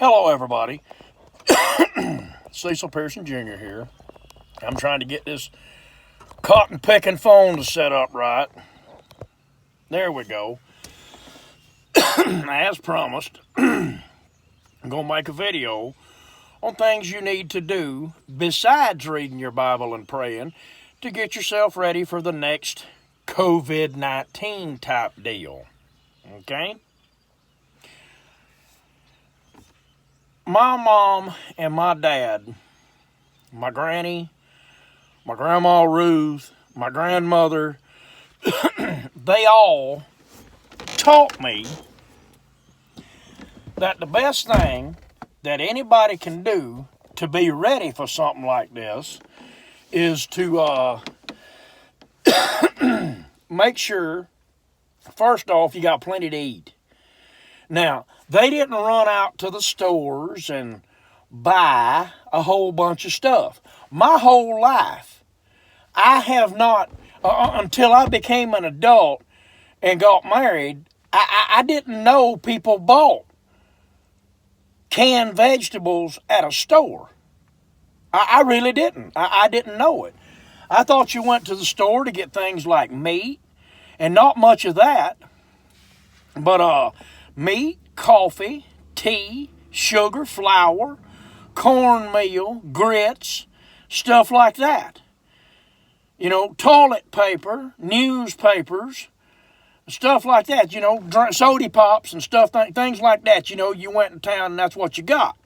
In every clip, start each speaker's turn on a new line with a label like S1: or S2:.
S1: Hello, everybody. Cecil Pearson Jr. here. I'm trying to get this cotton picking phone to set up right. There we go. As promised, I'm going to make a video on things you need to do besides reading your Bible and praying to get yourself ready for the next COVID-19 type deal. Okay? My mom and my dad, my granny, my grandma Ruth, my grandmother, they all taught me that the best thing that anybody can do to be ready for something like this is to make sure, first off, you got plenty to eat. Now, they didn't run out to the stores and buy a whole bunch of stuff. My whole life, I have not, until I became an adult and got married, I didn't know people bought canned vegetables at a store. I really didn't. I didn't know it. I thought you went to the store to get things like meat, and not much of that, but meat, coffee, tea, sugar, flour, cornmeal, grits, stuff like that. You know, toilet paper, newspapers, stuff like that. You know, soda pops and stuff, things like that. You know, you went in town and that's what you got.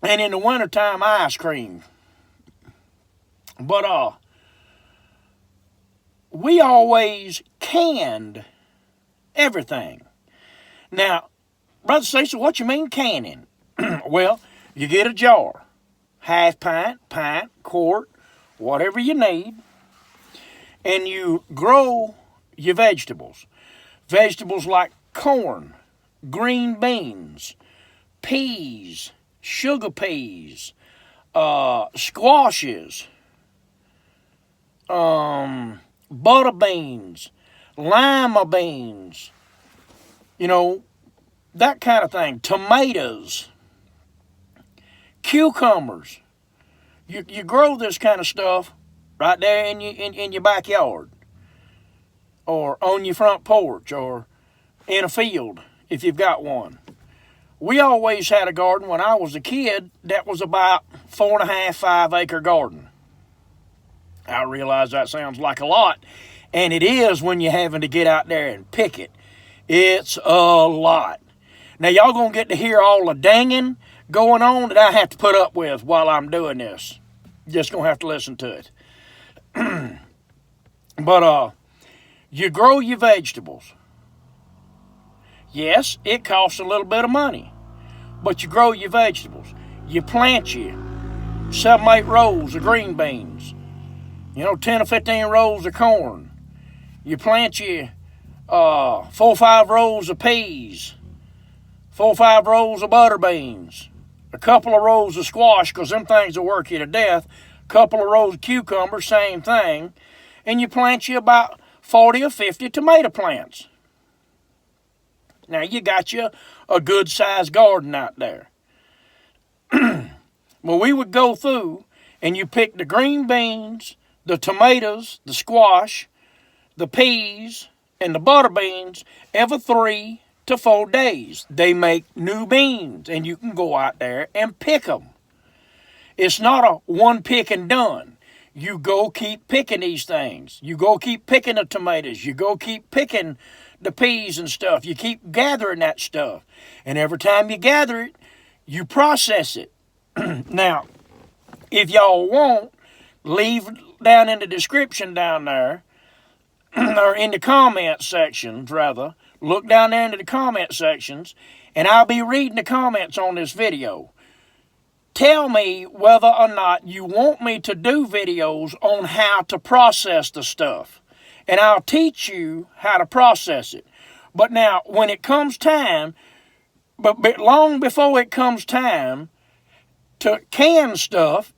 S1: And in the wintertime, ice cream. But we always canned everything. Now, Brother Cecil, what you mean canning? Well, you get a jar, half pint, quart, whatever you need, and you grow your vegetables. Vegetables like corn, green beans, peas, sugar peas, squashes, butter beans, lima beans, you know, that kind of thing. Tomatoes, cucumbers. You grow this kind of stuff right there in your backyard, or on your front porch, or in a field if you've got one. We always had a garden when I was a kid that was about 4.5, 5 acre garden. I realize that sounds like a lot, and it is when you're having to get out there and pick it. It's a lot. Now, y'all going to get to hear all the danging going on that I have to put up with while I'm doing this. Just going to have to listen to it. But you grow your vegetables. Yes, it costs a little bit of money, but you grow your vegetables. You plant you 7, 8 rows of green beans. You know, 10 or 15 rows of corn. You plant you 4 or 5 rows of peas, 4 or 5 rows of butter beans, a couple of rows of squash, because them things will work you to death, a couple of rows of cucumbers, same thing, and you plant you about 40 or 50 tomato plants. Now, you got you a good-sized garden out there. Well, we would go through, and you pick the green beans, the tomatoes, the squash, the peas, and the butter beans every 3 to 4 days. They make new beans, and you can go out there and pick them. It's not a one pick and done. You go keep picking these things. You go keep picking the tomatoes. You go keep picking the peas and stuff. You keep gathering that stuff. And every time you gather it, you process it. Now, if y'all want, leave down in the description down there, or in the comment sections, rather. Look down there into the comment sections, and I'll be reading the comments on this video. Tell me whether or not you want me to do videos on how to process the stuff. And I'll teach you how to process it. But now, when it comes time, but long before it comes time to can stuff,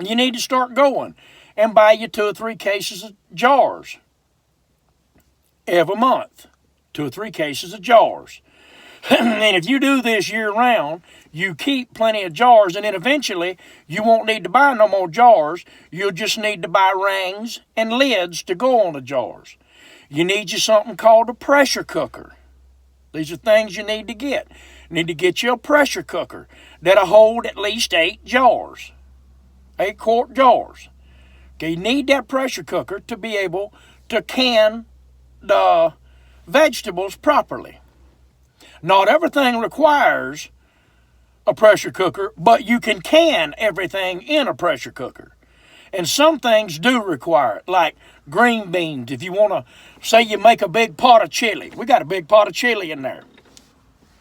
S1: you need to start going and buy you 2 or 3 cases of jars every month. 2 or 3 cases of jars. And if you do this year round, you keep plenty of jars, and then eventually you won't need to buy no more jars. You'll just need to buy rings and lids to go on the jars. You need you something called a pressure cooker. These are things you need to get. You need to get you a pressure cooker that'll hold at least 8 jars, 8-quart jars. Okay, you need that pressure cooker to be able to can the vegetables properly. Not everything requires a pressure cooker, but you can everything in a pressure cooker. And some things do require it, like green beans. If you want to, say you make a big pot of chili. We got a big pot of chili in there.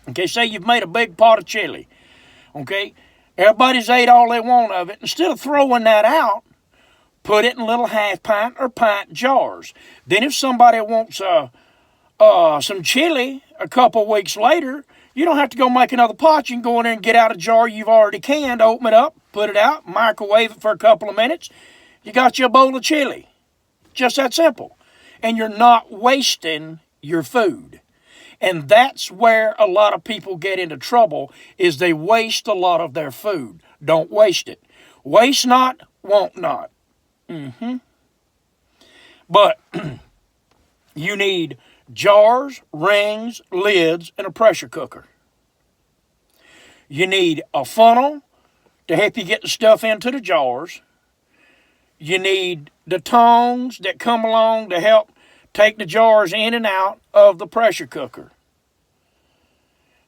S1: Okay, say you've made a big pot of chili. Okay, everybody's ate all they want of it. Instead of throwing that out, put it in little half-pint or pint jars. Then if somebody wants some chili a couple weeks later, you don't have to go make another pot. You can go in there and get out a jar you've already canned, open it up, put it out, microwave it for a couple of minutes. You got you a bowl of chili. Just that simple. And you're not wasting your food. And that's where a lot of people get into trouble, is they waste a lot of their food. Don't waste it. Waste not, want not. But you need jars, rings, lids, and a pressure cooker. You need a funnel to help you get the stuff into the jars. You need the tongs that come along to help take the jars in and out of the pressure cooker.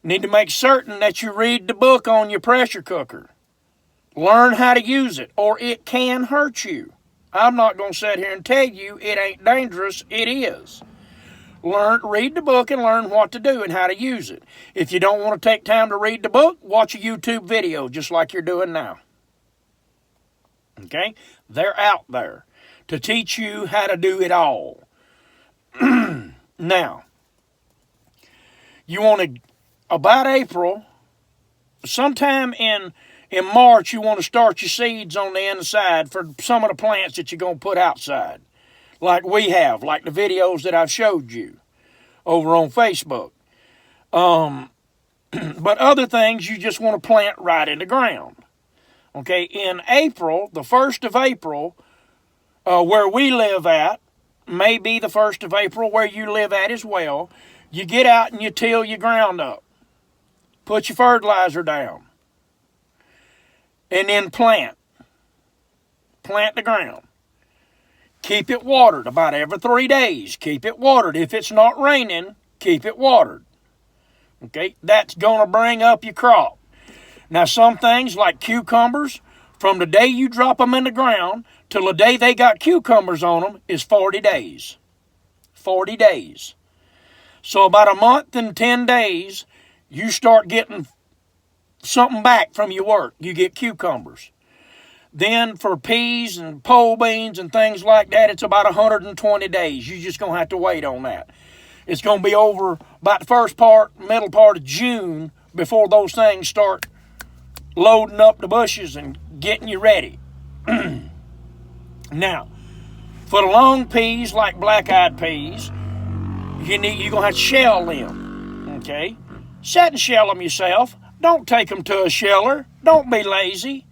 S1: You need to make certain that you read the book on your pressure cooker. Learn how to use it, or it can hurt you. I'm not going to sit here and tell you it ain't dangerous. It is. Read the book and learn what to do and how to use it. If you don't want to take time to read the book, watch a YouTube video just like you're doing now. Okay? They're out there to teach you how to do it all. Now, you want to, about April, sometime in March, you want to start your seeds on the inside for some of the plants that you're going to put outside. Like we have, like the videos that I've showed you over on Facebook. But other things you just want to plant right in the ground. Okay, in April, the 1st of April, where we live at, may be the 1st of April where you live at as well, you get out and you till your ground up. Put your fertilizer down. And then plant. Plant the ground. Keep it watered about every 3 days. Keep it watered. If it's not raining, keep it watered. Okay, that's going to bring up your crop. Now, some things like cucumbers, from the day you drop them in the ground till the day they got cucumbers on them is 40 days. 40 days. So about a month and 10 days, you start getting something back from your work. You get cucumbers. Then for peas and pole beans and things like that, it's about 120 days. You're just going to have to wait on that. It's going to be over about the middle part of June before those things start loading up the bushes and getting you ready. Now, for the long peas like black-eyed peas, you're going to have to shell them. Okay? Sit and shell them yourself. Don't take them to a sheller. Don't be lazy.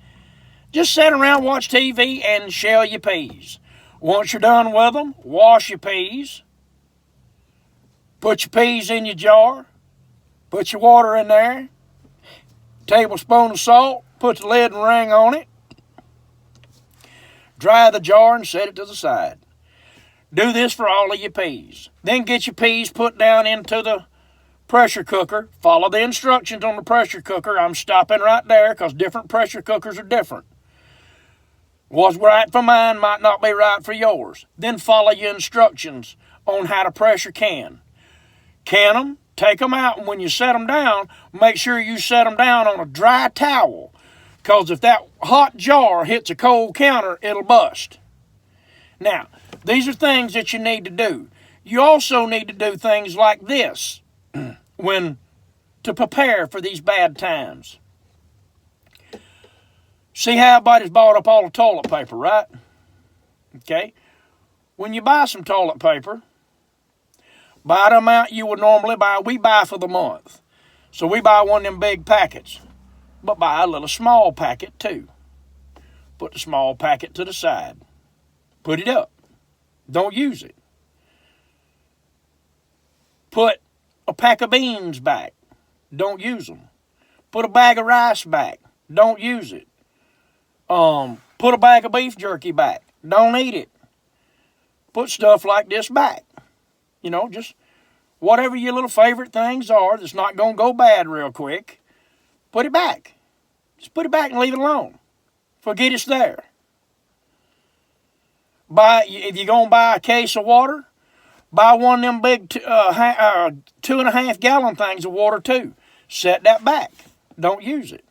S1: Just sit around, watch TV, and shell your peas. Once you're done with them, wash your peas. Put your peas in your jar. Put your water in there. Tablespoon of salt. Put the lid and ring on it. Dry the jar and set it to the side. Do this for all of your peas. Then get your peas put down into the pressure cooker. Follow the instructions on the pressure cooker. I'm stopping right there because different pressure cookers are different. What's right for mine might not be right for yours. Then follow your instructions on how to pressure can. Can them, take them out, and when you set them down, make sure you set them down on a dry towel. Because if that hot jar hits a cold counter, it'll bust. Now, these are things that you need to do. You also need to do things like this to prepare for these bad times. See how everybody's bought up all the toilet paper, right? Okay. When you buy some toilet paper, buy the amount you would normally buy. We buy for the month. So we buy one of them big packets, but buy a little small packet too. Put the small packet to the side. Put it up. Don't use it. Put a pack of beans back. Don't use them. Put a bag of rice back. Don't use it. Put a bag of beef jerky back. Don't eat it. Put stuff like this back. You know, just whatever your little favorite things are that's not going to go bad real quick, put it back. Just put it back and leave it alone. Forget it's there. If you're going to buy a case of water, buy one of them big 2.5 gallon things of water too. Set that back. Don't use it.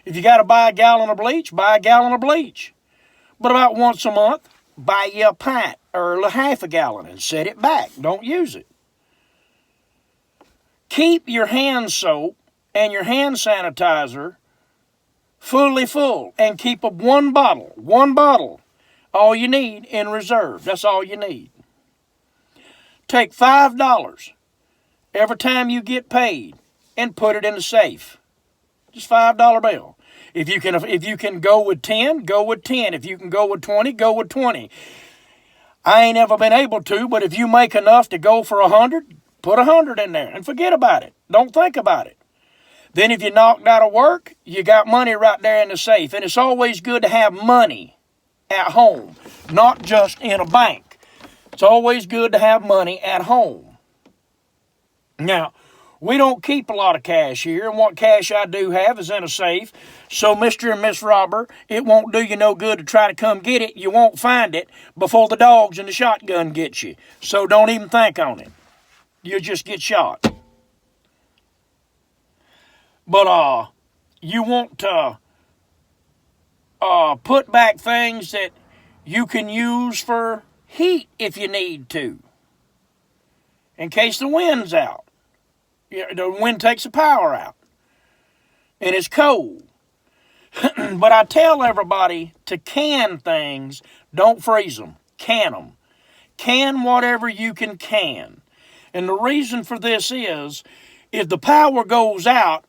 S1: If you got to buy a gallon of bleach, buy a gallon of bleach. But about once a month, buy you a pint or half a gallon and set it back. Don't use it. Keep your hand soap and your hand sanitizer fully full and keep one bottle, all you need in reserve. That's all you need. Take $5 every time you get paid and put it in the safe. Just $5 bill. If you can go with 10, go with 10. If you can go with 20, go with 20. I ain't ever been able to, but if you make enough to go for 100, put 100 in there and forget about it. Don't think about it. Then if you're knocked out of work, you got money right there in the safe. And it's always good to have money at home, not just in a bank. It's always good to have money at home. Now, we don't keep a lot of cash here, and what cash I do have is in a safe. So, Mr. and Miss Robber, it won't do you no good to try to come get it. You won't find it before the dogs and the shotgun get you. So don't even think on it. You'll just get shot. But you want to put back things that you can use for heat if you need to, in case the wind's out. The wind takes the power out, and it's cold. But I tell everybody to can things. Don't freeze them. Can them. Can whatever you can can. And the reason for this is, if the power goes out,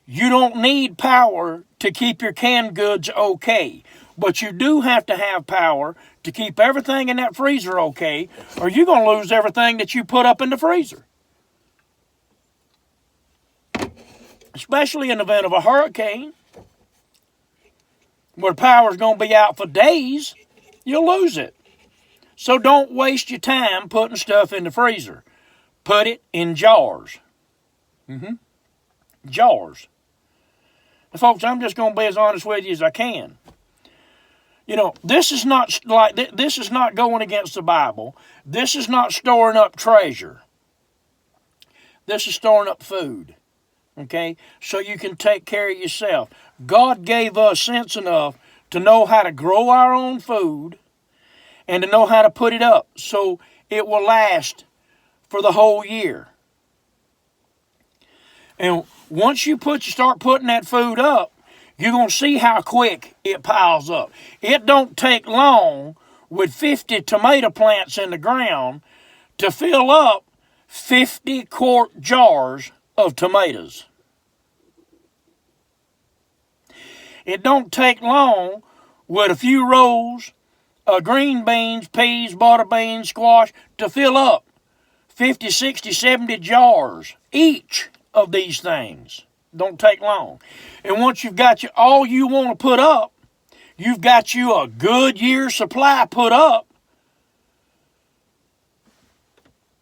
S1: you don't need power to keep your canned goods okay. But you do have to have power to keep everything in that freezer okay, or you're going to lose everything that you put up in the freezer. Especially in the event of a hurricane, where power's going to be out for days, you'll lose it. So don't waste your time putting stuff in the freezer. Put it in jars. Jars. And folks, I'm just going to be as honest with you as I can. You know, this is not going against the Bible. This is not storing up treasure. This is storing up food. Okay? So you can take care of yourself. God gave us sense enough to know how to grow our own food and to know how to put it up so it will last for the whole year. And once you start putting that food up, you're going to see how quick it piles up. It don't take long with 50 tomato plants in the ground to fill up 50 quart jars of tomatoes. It don't take long with a few rows of green beans, peas, butter beans, squash to fill up 50, 60, 70 jars each of these things. Don't take long. And once you've got all you want to put up, you've got you a good year's supply put up.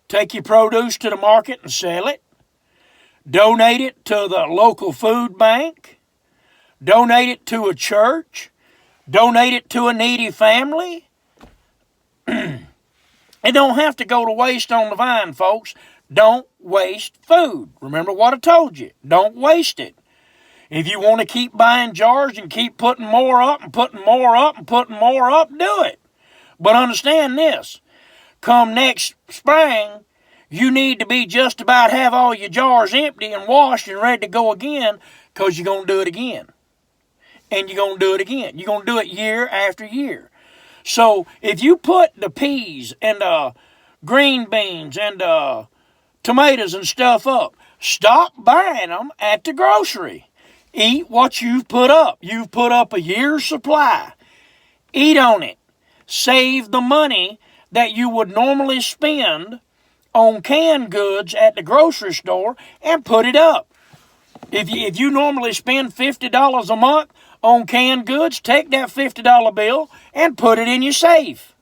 S1: Take your produce to the market and sell it. Donate it to the local food bank. Donate it to a church. Donate it to a needy family. It don't have to go to waste on the vine, folks. Don't waste food. Remember what I told you. Don't waste it. If you want to keep buying jars and keep putting more up and putting more up and putting more up, do it. But understand this. Come next spring, you need to be just about have all your jars empty and washed and ready to go again, because you're going to do it again. And you're going to do it again. You're going to do it year after year. So if you put the peas and green beans and tomatoes and stuff up, Stop buying them at the grocery. Eat what you've put up. You've put up a year's supply. Eat on it. Save the money that you would normally spend on canned goods at the grocery store and put it up. If you normally spend $50 a month on canned goods, take that $50 bill and put it in your safe.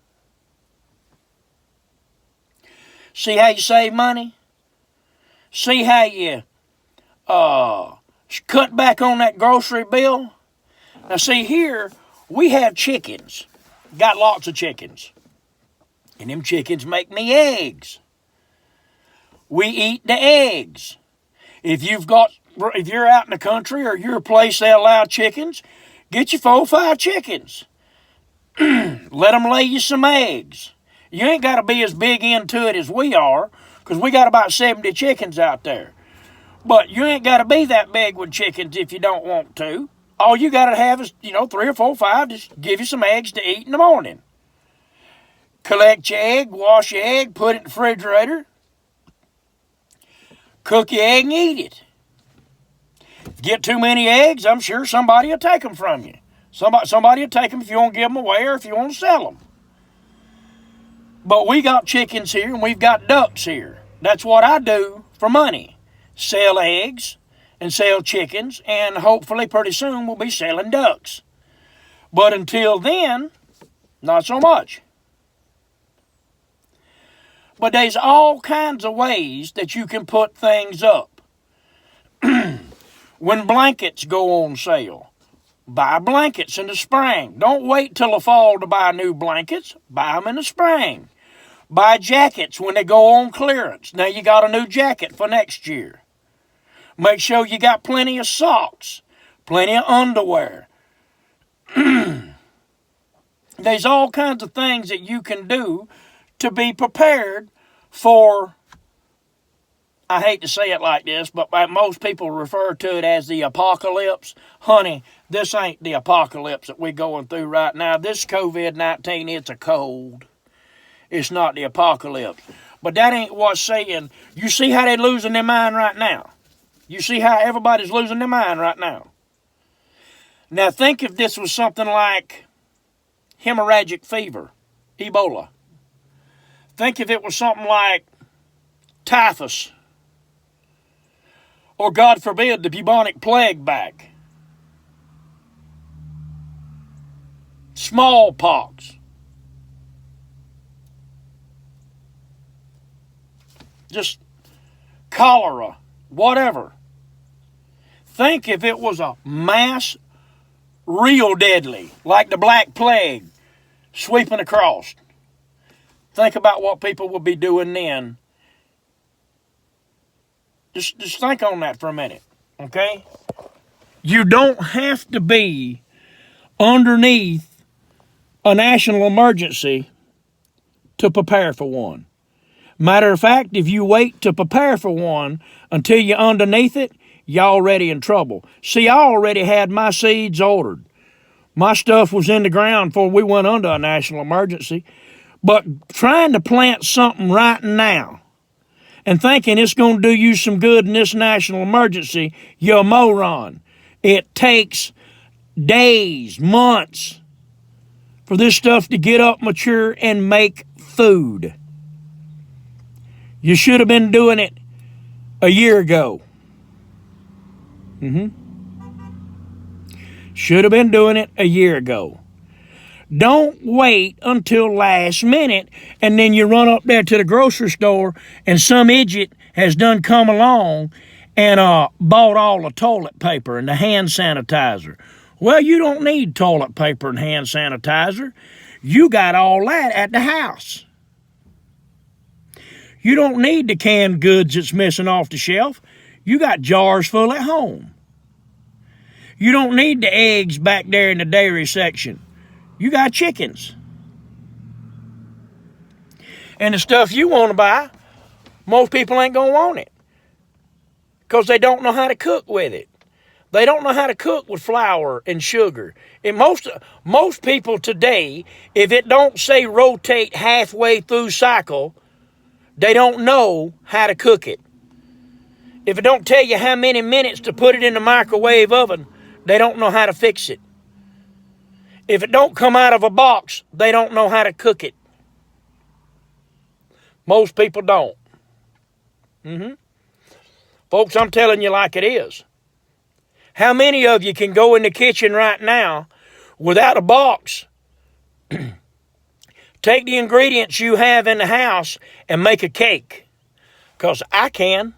S1: See how you save money? See how you cut back on that grocery bill? Now see here, we have chickens. Got lots of chickens. And them chickens make me eggs. We eat the eggs. If you're out in the country or you're a place they allow chickens, get you 4 or 5 chickens. Let them lay you some eggs. You ain't got to be as big into it as we are, because we got about 70 chickens out there. But you ain't got to be that big with chickens if you don't want to. All you got to have is, 3 or 4 or 5, just give you some eggs to eat in the morning. Collect your egg, wash your egg, put it in the refrigerator. Cook your egg and eat it. Get too many eggs, I'm sure somebody will take them from you. Somebody will take them if you want to give them away or if you want to sell them. But we got chickens here and we've got ducks here. That's what I do for money. Sell eggs and sell chickens, and hopefully pretty soon we'll be selling ducks. But until then, not so much. But there's all kinds of ways that you can put things up. When blankets go on sale, buy blankets in the spring. Don't wait till the fall to buy new blankets. Buy them in the spring. Buy jackets when they go on clearance. Now you got a new jacket for next year. Make sure you got plenty of socks, plenty of underwear. There's all kinds of things that you can do to be prepared for, I hate to say it like this, but most people refer to it as the apocalypse. Honey, this ain't the apocalypse that we're going through right now. This COVID-19, it's a cold. It's not the apocalypse. But that ain't what's saying. You see how they're losing their mind right now? You see how everybody's losing their mind right now? Now think if this was something like hemorrhagic fever, Ebola. Think if it was something like typhus, or God forbid, the bubonic plague back, smallpox, just cholera, whatever. Think if it was a mass, real deadly, like the Black Plague, sweeping across. Think about what people would be doing then. Just think on that for a minute, okay? You don't have to be underneath a national emergency to prepare for one. Matter of fact, if you wait to prepare for one until you're underneath it, you're already in trouble. See, I already had my seeds ordered. My stuff was in the ground before we went under a national emergency. But trying to plant something right now and thinking it's going to do you some good in this national emergency, you're a moron. It takes days, months for this stuff to get up, mature, and make food. You should have been doing it a year ago. Should have been doing it a year ago. Don't wait until last minute and then you run up there to the grocery store and some idiot has done come along and bought all the toilet paper and the hand sanitizer. Well, you don't need toilet paper and hand sanitizer. You got all that at the house. You don't need the canned goods that's missing off the shelf. You got jars full at home. You don't need the eggs back there in the dairy section. You got chickens. And the stuff you want to buy, most people ain't going to want it because they don't know how to cook with it. They don't know how to cook with flour and sugar. And most people today, if it don't say rotate halfway through cycle, they don't know how to cook it. If it don't tell you how many minutes to put it in the microwave oven, they don't know how to fix it. If it don't come out of a box, they don't know how to cook it. Most people don't. Folks, I'm telling you like it is. How many of you can go in the kitchen right now without a box, take the ingredients you have in the house and make a cake? Because I can.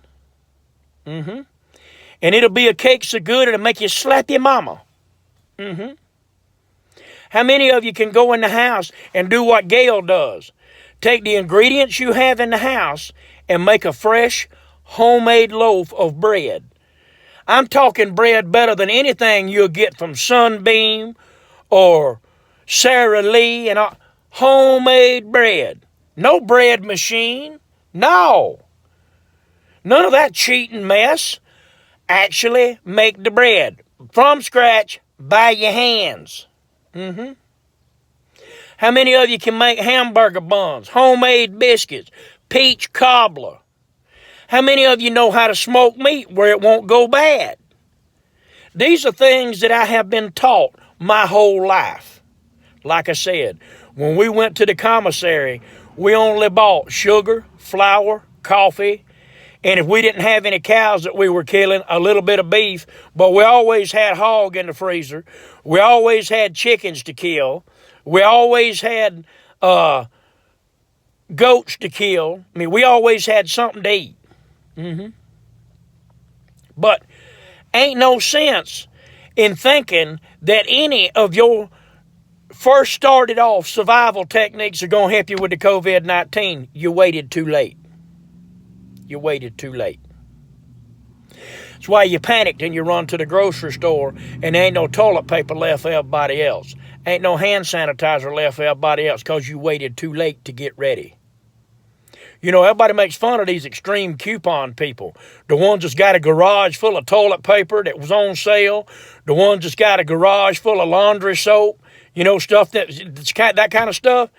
S1: And it'll be a cake so good it'll make you slap your mama. How many of you can go in the house and do what Gail does? Take the ingredients you have in the house and make a fresh, homemade loaf of bread. I'm talking bread better than anything you'll get from Sunbeam or Sara Lee and all. Homemade bread. No bread machine. No. None of that cheating mess. Actually make the bread from scratch by your hands. How many of you can make hamburger buns, homemade biscuits, peach cobbler? How many of you know how to smoke meat where it won't go bad? These are things that I have been taught my whole life. Like I said, when we went to the commissary, we only bought sugar, flour, coffee, and if we didn't have any cows that we were killing, a little bit of beef, but we always had hog in the freezer. We always had chickens to kill. We always had goats to kill. I mean, we always had something to eat. But ain't no sense in thinking that any of your first started off survival techniques are going to help you with the COVID-19. You waited too late. You waited too late. That's why you panicked and you run to the grocery store and there ain't no toilet paper left for everybody else. Ain't no hand sanitizer left for everybody else because you waited too late to get ready. You know, everybody makes fun of these extreme coupon people. The ones that's got a garage full of toilet paper that was on sale. The ones that's got a garage full of laundry soap. You know, stuff that kind of stuff.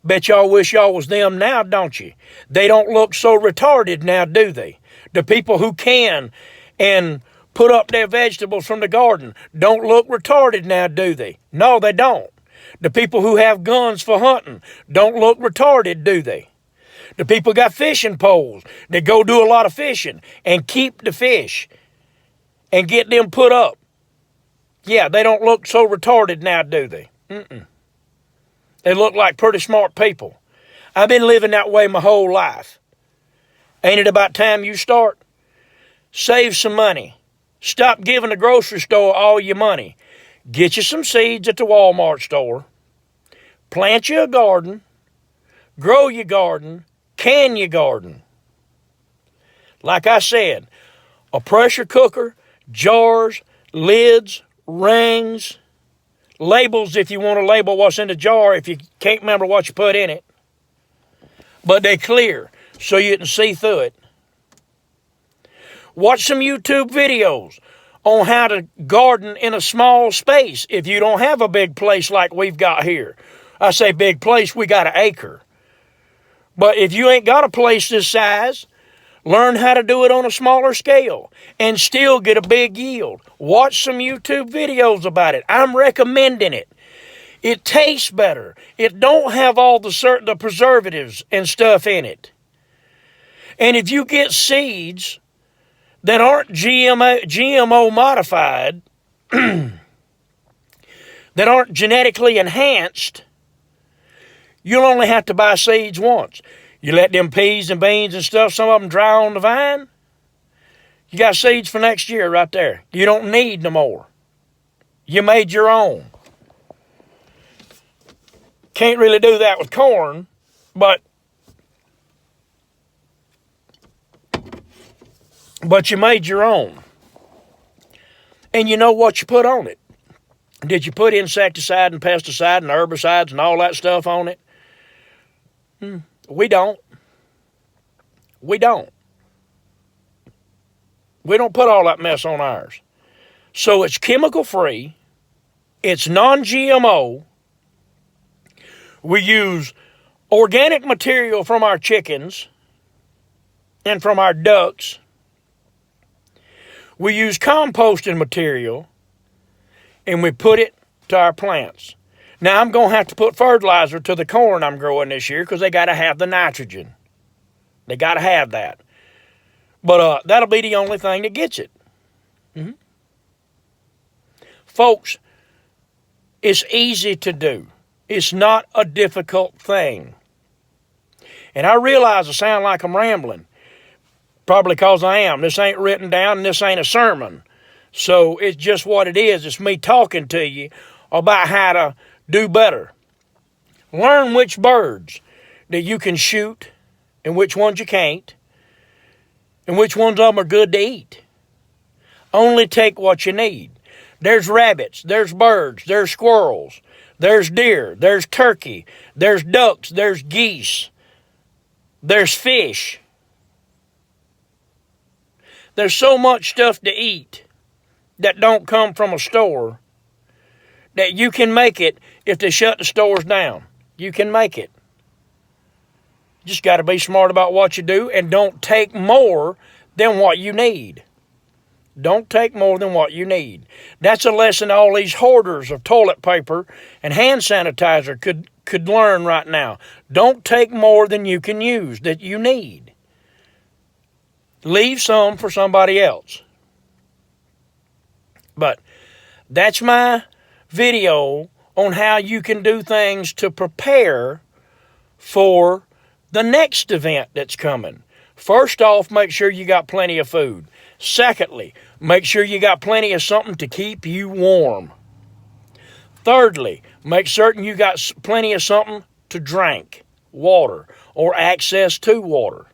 S1: Bet y'all wish y'all was them now, don't you? They don't look so retarded now, do they? The people who can and put up their vegetables from the garden don't look retarded now, do they? No, they don't. The people who have guns for hunting don't look retarded, do they? The people got fishing poles that go do a lot of fishing and keep the fish and get them put up. Yeah, they don't look so retarded now, do they? They look like pretty smart people. I've been living that way my whole life. Ain't it about time you start? Save some money. Stop giving the grocery store all your money. Get you some seeds at the Walmart store. Plant you a garden. Grow your garden. Can your garden. Like I said, a pressure cooker, jars, lids, rings, labels if you want to label what's in the jar if you can't remember what you put in it. But they're clear so you can see through it. Watch some YouTube videos on how to garden in a small space if you don't have a big place like we've got here. I say big place, we got an acre. But if you ain't got a place this size, learn how to do it on a smaller scale and still get a big yield. Watch some YouTube videos about it. I'm recommending it. It tastes better. It don't have all the preservatives and stuff in it. And if you get seeds that aren't GMO modified, that aren't genetically enhanced, you'll only have to buy seeds once. You let them peas and beans and stuff, some of them dry on the vine, you got seeds for next year right there. You don't need no more. You made your own. Can't really do that with corn, but you made your own. And you know what you put on it. Did you put insecticide and pesticide and herbicides and all that stuff on it? We don't. We don't. We don't put all that mess on ours. So it's chemical free. It's non-GMO. We use organic material from our chickens and from our ducks. We use composting material and we put it to our plants. Now I'm going to have to put fertilizer to the corn I'm growing this year because they got to have the nitrogen. They got to have that. But that'll be the only thing that gets it. Mm-hmm. Folks, it's easy to do. It's not a difficult thing. And I realize I sound like I'm rambling. Probably because I am. This ain't written down and this ain't a sermon. So it's just what it is. It's me talking to you about how to do better. Learn which birds that you can shoot and which ones you can't. And which ones of them are good to eat. Only take what you need. There's rabbits, there's birds, there's squirrels, there's deer, there's turkey, there's ducks, there's geese, there's fish. There's so much stuff to eat that don't come from a store that you can make it if they shut the stores down. You can make it. Just got to be smart about what you do and don't take more than what you need. Don't take more than what you need. That's a lesson all these hoarders of toilet paper and hand sanitizer could learn right now. Don't take more than you can use, that you need. Leave some for somebody else. But that's my video on how you can do things to prepare for the next event that's coming. First off, make sure you got plenty of food. Secondly, make sure you got plenty of something to keep you warm. Thirdly, make certain you got plenty of something to drink, water, or access to water.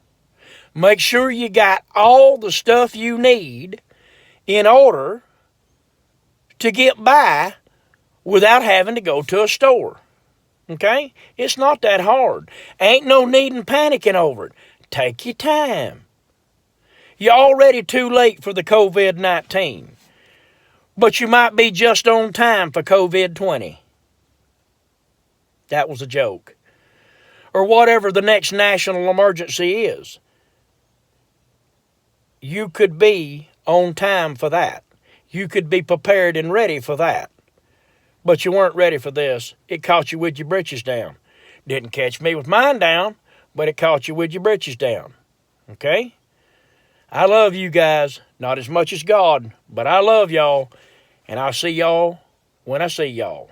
S1: Make sure you got all the stuff you need in order to get by without having to go to a store. Okay? It's not that hard. Ain't no need in panicking over it. Take your time. You're already too late for the COVID-19. But you might be just on time for COVID-20. That was a joke. Or whatever the next national emergency is. You could be on time for that. You could be prepared and ready for that. But you weren't ready for this. It caught you with your britches down. Didn't catch me with mine down, but it caught you with your britches down. Okay? I love you guys. Not as much as God, but I love y'all. And I'll see y'all when I see y'all.